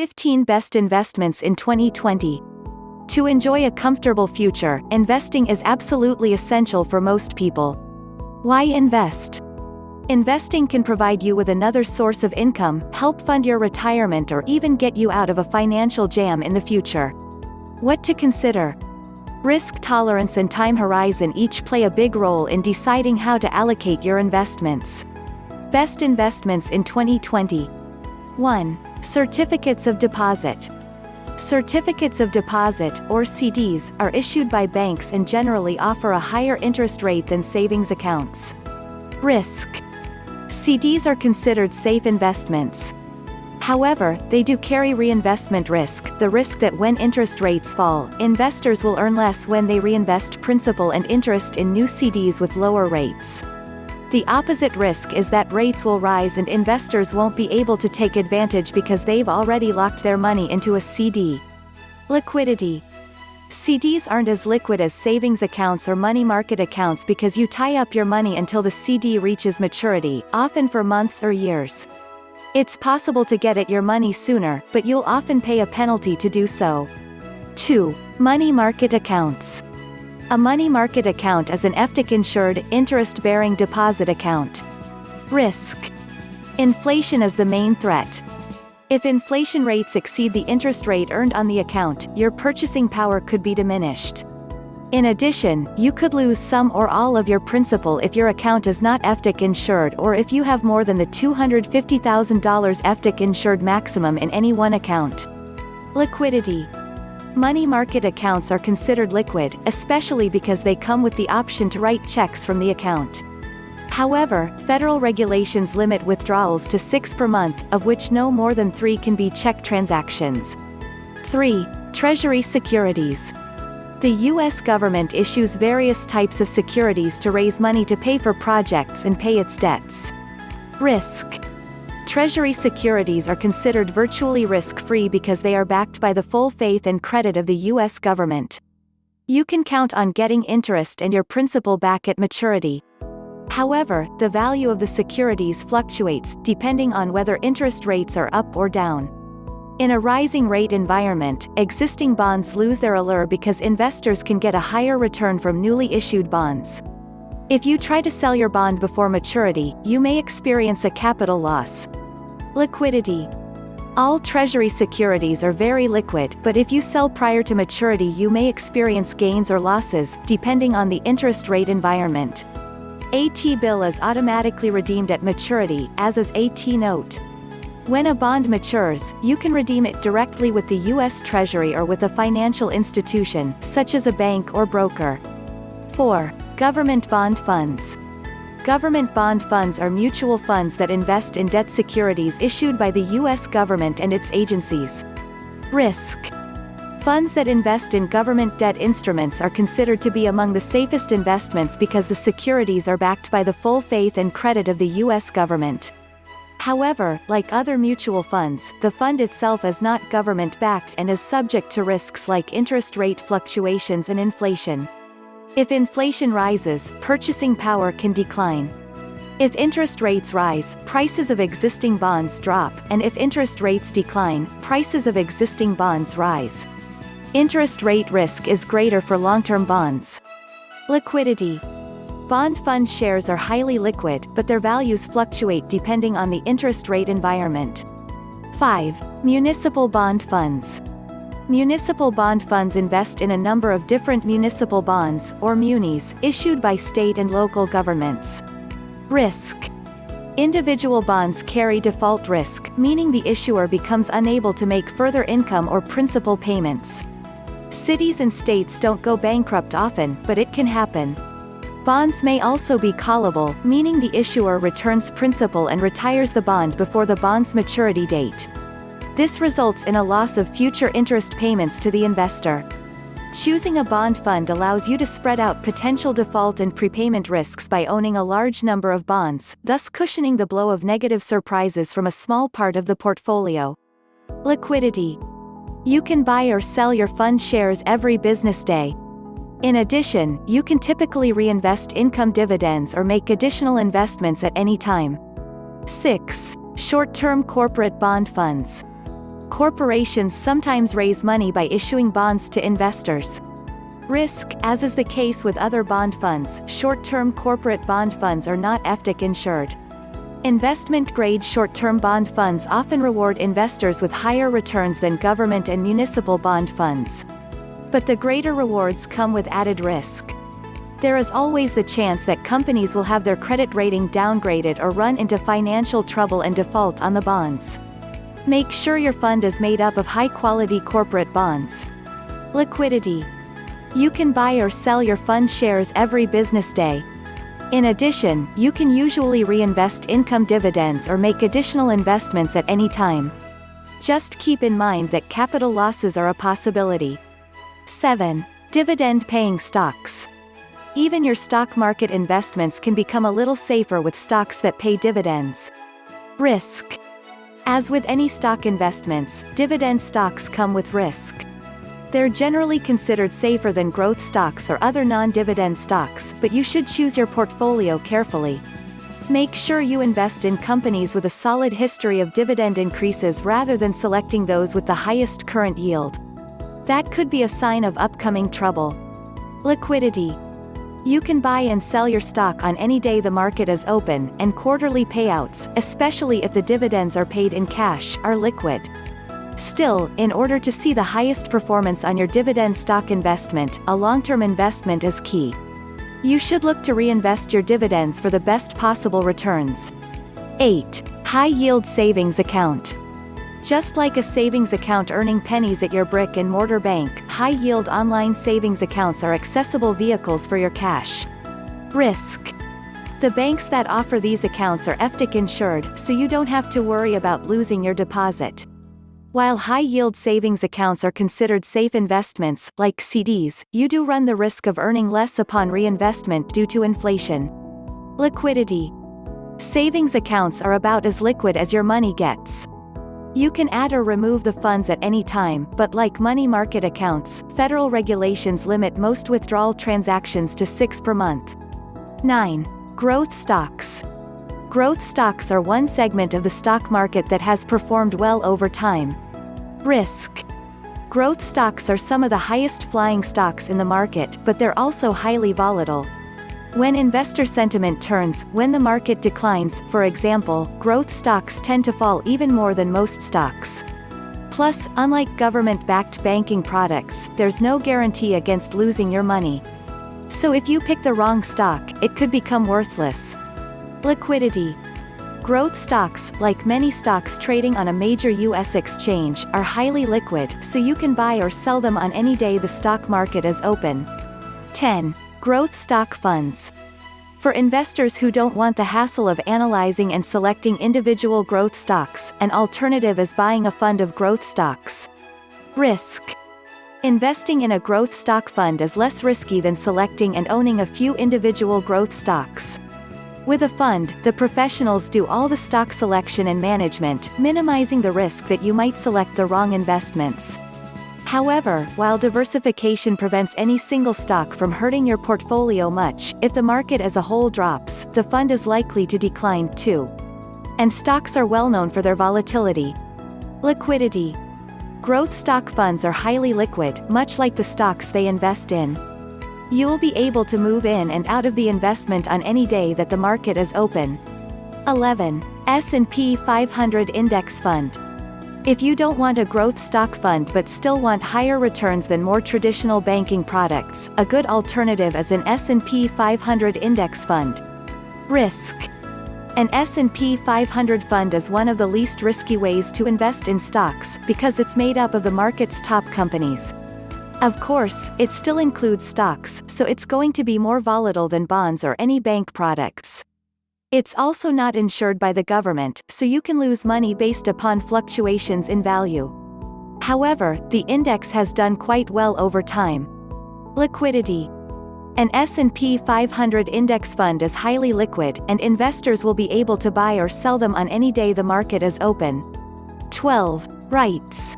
15 Best Investments in 2020. To enjoy a comfortable future, investing is absolutely essential for most people. Why invest? Investing can provide you with another source of income, help fund your retirement, or even get you out of a financial jam in the future. What to consider? Risk tolerance and time horizon each play a big role in deciding how to allocate your investments. Best investments in 2020. 1. Certificates of deposit. Certificates of deposit, or CDs, are issued by banks and generally offer a higher interest rate than savings accounts. Risk. CDs are considered safe investments. However, they do carry reinvestment risk, the risk that when interest rates fall, investors will earn less when they reinvest principal and interest in new CDs with lower rates. The opposite risk is that rates will rise and investors won't be able to take advantage because they've already locked their money into a CD. Liquidity. CDs aren't as liquid as savings accounts or money market accounts because you tie up your money until the CD reaches maturity, often for months or years. It's possible to get at your money sooner, but you'll often pay a penalty to do so. 2. Money market accounts. A money market account is an FDIC-insured, interest-bearing deposit account. Risk. Inflation is the main threat. If inflation rates exceed the interest rate earned on the account, your purchasing power could be diminished. In addition, you could lose some or all of your principal if your account is not FDIC-insured or if you have more than the $250,000 FDIC-insured maximum in any one account. Liquidity. Money market accounts are considered liquid, especially because they come with the option to write checks from the account. However, federal regulations limit withdrawals to 6 per month, of which no more than 3 can be check transactions. 3. Treasury securities. The U.S. government issues various types of securities to raise money to pay for projects and pay its debts. Risk. Treasury securities are considered virtually risk-free because they are backed by the full faith and credit of the U.S. government. You can count on getting interest and your principal back at maturity. However, the value of the securities fluctuates, depending on whether interest rates are up or down. In a rising rate environment, existing bonds lose their allure because investors can get a higher return from newly issued bonds. If you try to sell your bond before maturity, you may experience a capital loss. Liquidity. All treasury securities are very liquid, but if you sell prior to maturity you may experience gains or losses, depending on the interest rate environment. A T-bill is automatically redeemed at maturity, as is a T-note. When a bond matures, you can redeem it directly with the U.S. Treasury or with a financial institution, such as a bank or broker. 4. Government bond funds. Government bond funds are mutual funds that invest in debt securities issued by the U.S. government and its agencies. Risk. Funds that invest in government debt instruments are considered to be among the safest investments because the securities are backed by the full faith and credit of the U.S. government. However, like other mutual funds, the fund itself is not government-backed and is subject to risks like interest rate fluctuations and inflation. If inflation rises, purchasing power can decline. If interest rates rise, prices of existing bonds drop, and if interest rates decline, prices of existing bonds rise. Interest rate risk is greater for long-term bonds. Liquidity. Bond fund shares are highly liquid, but their values fluctuate depending on the interest rate environment. 5. Municipal bond funds. Municipal bond funds invest in a number of different municipal bonds, or munis, issued by state and local governments. Risk. Individual bonds carry default risk, meaning the issuer becomes unable to make further income or principal payments. Cities and states don't go bankrupt often, but it can happen. Bonds may also be callable, meaning the issuer returns principal and retires the bond before the bond's maturity date. This results in a loss of future interest payments to the investor. Choosing a bond fund allows you to spread out potential default and prepayment risks by owning a large number of bonds, thus cushioning the blow of negative surprises from a small part of the portfolio. Liquidity. You can buy or sell your fund shares every business day. In addition, you can typically reinvest income dividends or make additional investments at any time. 6. Short-term corporate bond funds. Corporations sometimes raise money by issuing bonds to investors. Risk, as is the case with other bond funds, short-term corporate bond funds are not FDIC insured. Investment-grade short-term bond funds often reward investors with higher returns than government and municipal bond funds. But the greater rewards come with added risk. There is always the chance that companies will have their credit rating downgraded or run into financial trouble and default on the bonds. Make sure your fund is made up of high-quality corporate bonds. Liquidity. You can buy or sell your fund shares every business day. In addition, you can usually reinvest income dividends or make additional investments at any time. Just keep in mind that capital losses are a possibility. 7. Dividend-paying stocks. Even your stock market investments can become a little safer with stocks that pay dividends. Risk. As with any stock investments, dividend stocks come with risk. They're generally considered safer than growth stocks or other non-dividend stocks, but you should choose your portfolio carefully. Make sure you invest in companies with a solid history of dividend increases rather than selecting those with the highest current yield. That could be a sign of upcoming trouble. Liquidity. You can buy and sell your stock on any day the market is open, and quarterly payouts, especially if the dividends are paid in cash, are liquid. Still, in order to see the highest performance on your dividend stock investment, a long-term investment is key. You should look to reinvest your dividends for the best possible returns. 8. High-yield savings account. Just like a savings account earning pennies at your brick-and-mortar bank, high-yield online savings accounts are accessible vehicles for your cash. Risk. The banks that offer these accounts are FDIC insured, so you don't have to worry about losing your deposit. While high-yield savings accounts are considered safe investments, like CDs, you do run the risk of earning less upon reinvestment due to inflation. Liquidity. Savings accounts are about as liquid as your money gets. You can add or remove the funds at any time, but like money market accounts, federal regulations limit most withdrawal transactions to 6 per month. 9. Growth stocks. Growth stocks are one segment of the stock market that has performed well over time. Risk. Growth stocks are some of the highest flying stocks in the market, but they're also highly volatile. When investor sentiment turns, when the market declines, for example, growth stocks tend to fall even more than most stocks. Plus, unlike government-backed banking products, there's no guarantee against losing your money. So if you pick the wrong stock, it could become worthless. Liquidity. Growth stocks, like many stocks trading on a major U.S. exchange, are highly liquid, so you can buy or sell them on any day the stock market is open. 10. Growth stock funds. For investors who don't want the hassle of analyzing and selecting individual growth stocks, an alternative is buying a fund of growth stocks. Risk. Investing in a growth stock fund is less risky than selecting and owning a few individual growth stocks. With a fund, the professionals do all the stock selection and management, minimizing the risk that you might select the wrong investments. However, while diversification prevents any single stock from hurting your portfolio much, if the market as a whole drops, the fund is likely to decline too. And stocks are well known for their volatility. Liquidity. Growth stock funds are highly liquid, much like the stocks they invest in. You'll be able to move in and out of the investment on any day that the market is open. 11. S&P 500 Index Fund. If you don't want a growth stock fund but still want higher returns than more traditional banking products, a good alternative is an S&P 500 Index Fund. Risk. An S&P 500 fund is one of the least risky ways to invest in stocks, because it's made up of the market's top companies. Of course, it still includes stocks, so it's going to be more volatile than bonds or any bank products. It's also not insured by the government, so you can lose money based upon fluctuations in value. However, the index has done quite well over time. Liquidity. An S&P 500 index fund is highly liquid, and investors will be able to buy or sell them on any day the market is open. 12. REITs.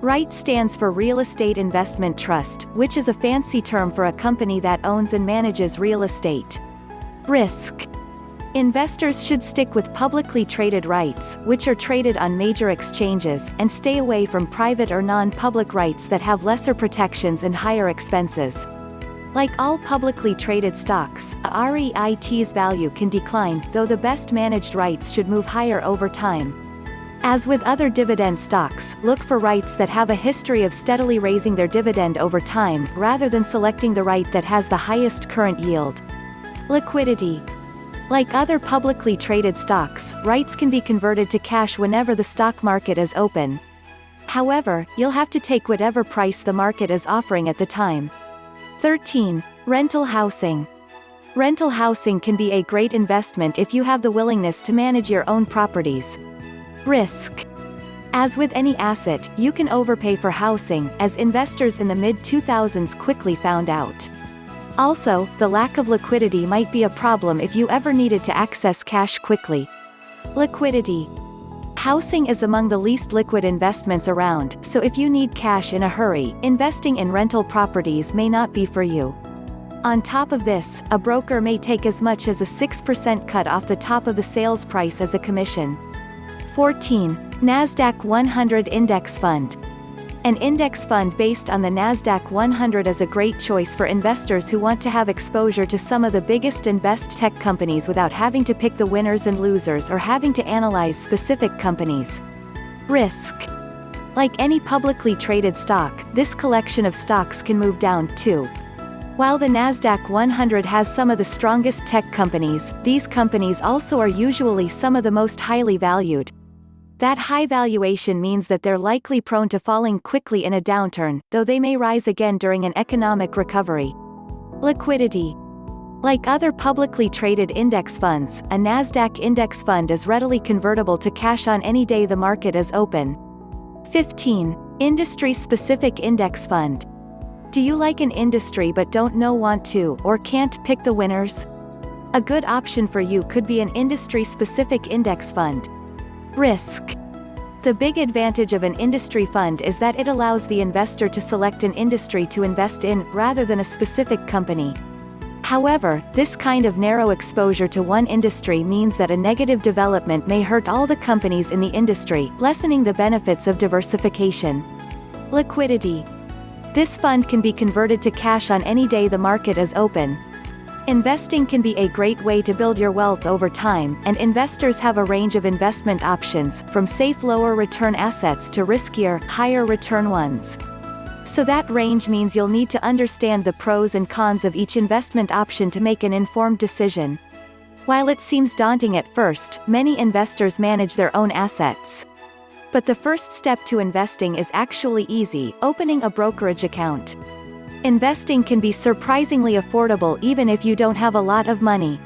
REIT stands for Real Estate Investment Trust, which is a fancy term for a company that owns and manages real estate. Risk. Investors should stick with publicly traded REITs, which are traded on major exchanges, and stay away from private or non-public REITs that have lesser protections and higher expenses. Like all publicly traded stocks, a REIT's value can decline, though the best managed REITs should move higher over time. As with other dividend stocks, look for REITs that have a history of steadily raising their dividend over time, rather than selecting the REIT that has the highest current yield. Liquidity. Like other publicly traded stocks, REITs can be converted to cash whenever the stock market is open. However, you'll have to take whatever price the market is offering at the time. 13. Rental housing. Rental housing can be a great investment if you have the willingness to manage your own properties. Risk. As with any asset, you can overpay for housing, as investors in the mid-2000s quickly found out. Also, the lack of liquidity might be a problem if you ever needed to access cash quickly. Liquidity. Housing is among the least liquid investments around, so if you need cash in a hurry, investing in rental properties may not be for you. On top of this, a broker may take as much as a 6% cut off the top of the sales price as a commission. 14. NASDAQ 100 Index Fund. An index fund based on the NASDAQ 100 is a great choice for investors who want to have exposure to some of the biggest and best tech companies without having to pick the winners and losers or having to analyze specific companies. Risk. Like any publicly traded stock, this collection of stocks can move down, too. While the NASDAQ 100 has some of the strongest tech companies, these companies also are usually some of the most highly valued. That high valuation means that they're likely prone to falling quickly in a downturn, though they may rise again during an economic recovery. Liquidity. Like other publicly traded index funds, a NASDAQ index fund is readily convertible to cash on any day the market is open. 15. Industry-specific index fund. Do you like an industry but don't want to, or can't pick the winners? A good option for you could be an industry-specific index fund. Risk. The big advantage of an industry fund is that it allows the investor to select an industry to invest in, rather than a specific company. However, this kind of narrow exposure to one industry means that a negative development may hurt all the companies in the industry, lessening the benefits of diversification. Liquidity. This fund can be converted to cash on any day the market is open. Investing can be a great way to build your wealth over time, and investors have a range of investment options, from safe lower return assets to riskier, higher return ones. So that range means you'll need to understand the pros and cons of each investment option to make an informed decision. While it seems daunting at first, many investors manage their own assets. But the first step to investing is actually easy: opening a brokerage account. Investing can be surprisingly affordable even if you don't have a lot of money.